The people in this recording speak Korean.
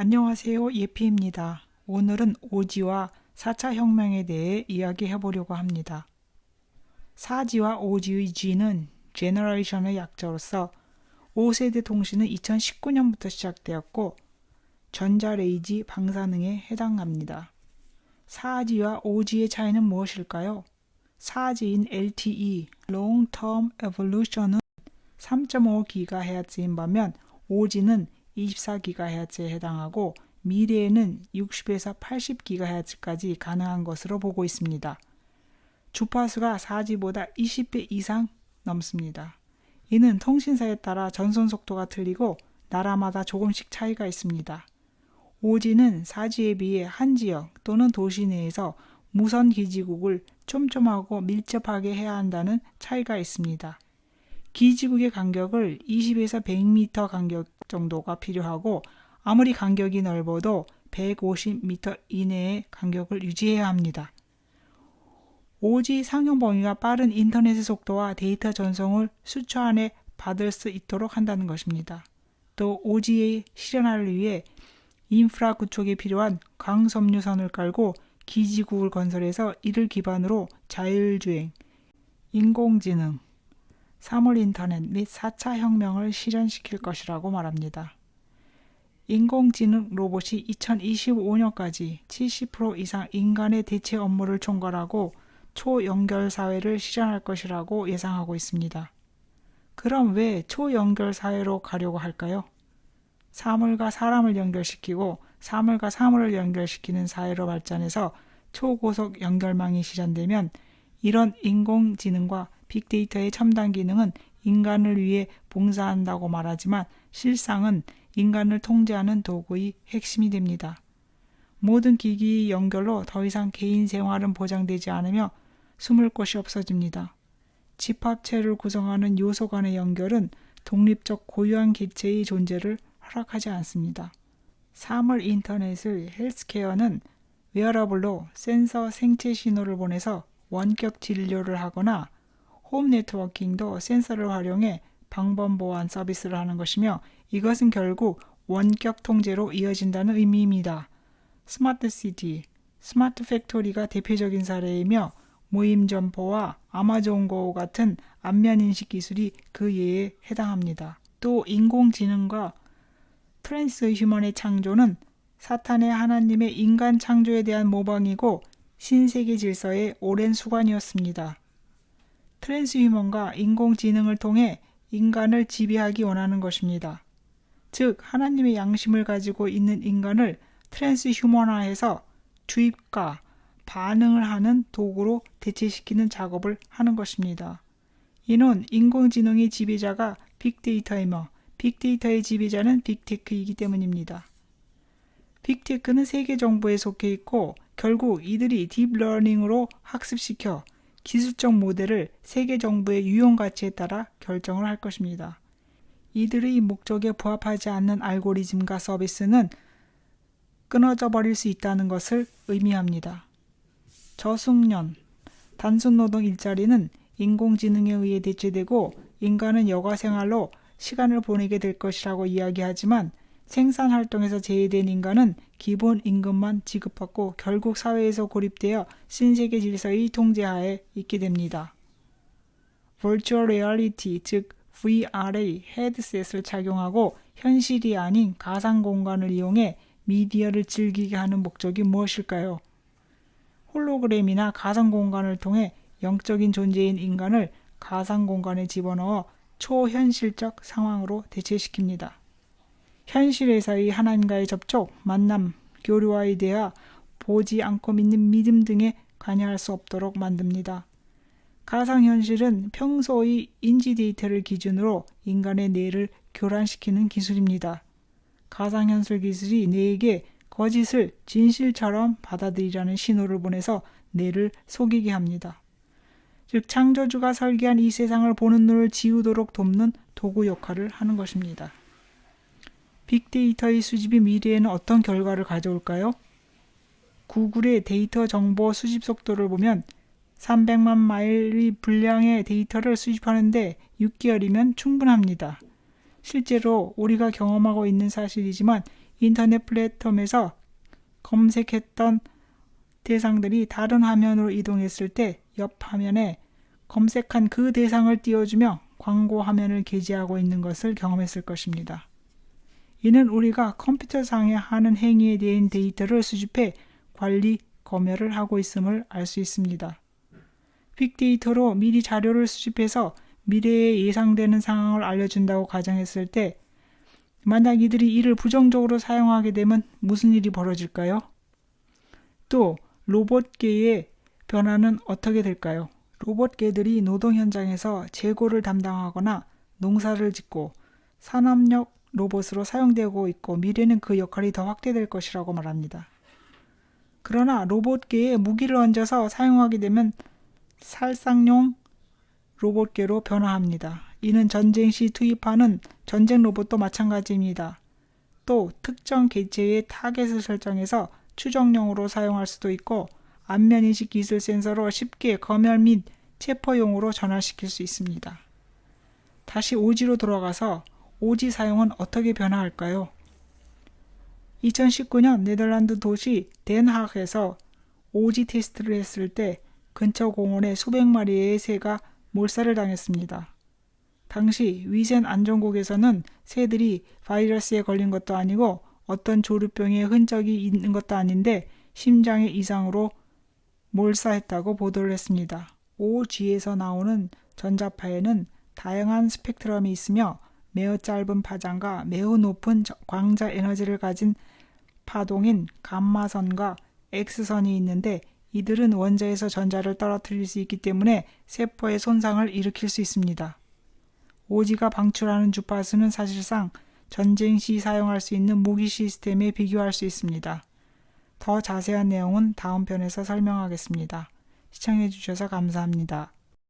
안녕하세요. 예피입니다. 오늘은 오지와 4차 혁명에 대해 이야기해 보려고 합니다. 4G와 5G의 G는 제너레이션의 약자로서 5세대 통신은 2019년부터 시작되었고 전자레이지 방사능에 해당합니다. 4G와 5G의 차이는 무엇일까요? 4G인 LTE Long Term Evolution은 3.5GHz인 반면 5G는 24GHz에 해당하고 미래에는 60에서 80GHz까지 가능한 것으로 보고 있습니다. 주파수가 4G보다 20배 이상 넘습니다. 이는 통신사에 따라 전송 속도가 틀리고 나라마다 조금씩 차이가 있습니다. 5G는 4G에 비해 한 지역 또는 도시 내에서 무선 기지국을 촘촘하고 밀접하게 해야 한다는 차이가 있습니다. 기지국의 간격을 20에서 100m 간격 정도가 필요하고 아무리 간격이 넓어도 150m 이내의 간격을 유지해야 합니다. 5G 상용 범위가 빠른 인터넷의 속도와 데이터 전송을 수초 안에 받을 수 있도록 한다는 것입니다. 또 5G의 실현을 위해 인프라 구축에 필요한 광섬유선을 깔고 기지국을 건설해서 이를 기반으로 자율주행, 인공지능, 사물 인터넷 및 4차 혁명을 실현시킬 것이라고 말합니다. 인공지능 로봇이 2025년까지 70% 이상 인간의 대체 업무를 총괄하고 초연결 사회를 실현할 것이라고 예상하고 있습니다. 그럼 왜 초연결 사회로 가려고 할까요? 사물과 사람을 연결시키고 사물과 사물을 연결시키는 사회로 발전해서 초고속 연결망이 실현되면 이런 인공지능과 빅데이터의 첨단 기능은 인간을 위해 봉사한다고 말하지만 실상은 인간을 통제하는 도구의 핵심이 됩니다. 모든 기기 연결로 더 이상 개인 생활은 보장되지 않으며 숨을 곳이 없어집니다. 집합체를 구성하는 요소 간의 연결은 독립적 고유한 개체의 존재를 허락하지 않습니다. 사물 인터넷의 헬스케어는 웨어러블로 센서 생체 신호를 보내서 원격 진료를 하거나 홈 네트워킹도 센서를 활용해 방범 보안 서비스를 하는 것이며 이것은 결국 원격 통제로 이어진다는 의미입니다. 스마트 시티, 스마트 팩토리가 대표적인 사례이며 무임 점포와 아마존고 같은 안면 인식 기술이 그 예에 해당합니다. 또 인공지능과 트랜스휴먼의 창조는 사탄의 하나님의 인간 창조에 대한 모방이고 신세계 질서의 오랜 수관이었습니다. 트랜스휴먼과 인공지능을 통해 인간을 지배하기 원하는 것입니다. 즉 하나님의 양심을 가지고 있는 인간을 트랜스휴먼화해서 주입과 반응을 하는 도구로 대체시키는 작업을 하는 것입니다. 이는 인공지능의 지배자가 빅데이터이며 빅데이터의 지배자는 빅테크이기 때문입니다. 빅테크는 세계 정부에 속해 있고 결국 이들이 딥러닝으로 학습시켜 기술적 모델을 세계 정부의 유용 가치에 따라 결정을 할 것입니다. 이들의 목적에 부합하지 않는 알고리즘과 서비스는 끊어져 버릴 수 있다는 것을 의미합니다. 저숙련, 단순 노동 일자리는 인공지능에 의해 대체되고 인간은 여가 생활로 시간을 보내게 될 것이라고 이야기하지만 생산 활동에서 제외된 인간은 기본 임금만 지급받고 결국 사회에서 고립되어 신세계 질서의 통제하에 있게 됩니다. Virtual Reality, 즉 VR의 헤드셋을 착용하고 현실이 아닌 가상 공간을 이용해 미디어를 즐기게 하는 목적이 무엇일까요? 홀로그램이나 가상 공간을 통해 영적인 존재인 인간을 가상 공간에 집어넣어 초현실적 상황으로 대체시킵니다. 현실에서의 하나님과의 접촉, 만남, 교류와의 대화, 보지 않고 믿는 믿음 등에 관여할 수 없도록 만듭니다. 가상현실은 평소의 인지 데이터를 기준으로 인간의 뇌를 교란시키는 기술입니다. 가상현실 기술이 뇌에게 거짓을 진실처럼 받아들이라는 신호를 보내서 뇌를 속이게 합니다. 즉 창조주가 설계한 이 세상을 보는 눈을 지우도록 돕는 도구 역할을 하는 것입니다. 빅데이터의 수집이 미래에는 어떤 결과를 가져올까요? 구글의 데이터 정보 수집 속도를 보면 300만 마일의 분량의 데이터를 수집하는데 6개월이면 충분합니다. 실제로 우리가 경험하고 있는 사실이지만 인터넷 플랫폼에서 검색했던 대상들이 다른 화면으로 이동했을 때 옆 화면에 검색한 그 대상을 띄워주며 광고 화면을 게시하고 있는 것을 경험했을 것입니다. 이는 우리가 컴퓨터상에 하는 행위에 대한 데이터를 수집해 관리, 검열을 하고 있음을 알 수 있습니다. 빅데이터로 미리 자료를 수집해서 미래에 예상되는 상황을 알려준다고 가정했을 때 만약 이들이 이를 부정적으로 사용하게 되면 무슨 일이 벌어질까요? 또 로봇계의 변화는 어떻게 될까요? 로봇계들이 노동 현장에서 재고를 담당하거나 농사를 짓고 산업용 로봇으로 사용되고 있고 미래는 그 역할이 더 확대될 것이라고 말합니다. 그러나 로봇계에 무기를 얹어서 사용하게 되면 살상용 로봇계로 변화합니다. 이는 전쟁 시 투입하는 전쟁 로봇도 마찬가지입니다. 또 특정 개체의 타겟을 설정해서 추적용으로 사용할 수도 있고 안면인식 기술 센서로 쉽게 검열 및 체포용으로 전환시킬 수 있습니다. 다시 오지로 돌아가서 오지 사용은 어떻게 변화할까요? 2019년 네덜란드 도시 덴하그에서 오지 테스트를 했을 때 근처 공원에 수백 마리의 새가 몰살을 당했습니다. 당시 위센 안전국에서는 새들이 바이러스에 걸린 것도 아니고 어떤 조류병의 흔적이 있는 것도 아닌데 심장의 이상으로 몰사했다고 보도를 했습니다. OG에서 나오는 전자파에는 다양한 스펙트럼이 있으며 매우 짧은 파장과 매우 높은 광자 에너지를 가진 파동인 감마선과 X선이 있는데 이들은 원자에서 전자를 떨어뜨릴 수 있기 때문에 세포에 손상을 일으킬 수 있습니다. 오지가 방출하는 주파수는 사실상 전쟁 시 사용할 수 있는 무기 시스템에 비교할 수 있습니다. 더 자세한 내용은 다음 편에서 설명하겠습니다. 시청해 주셔서 감사합니다.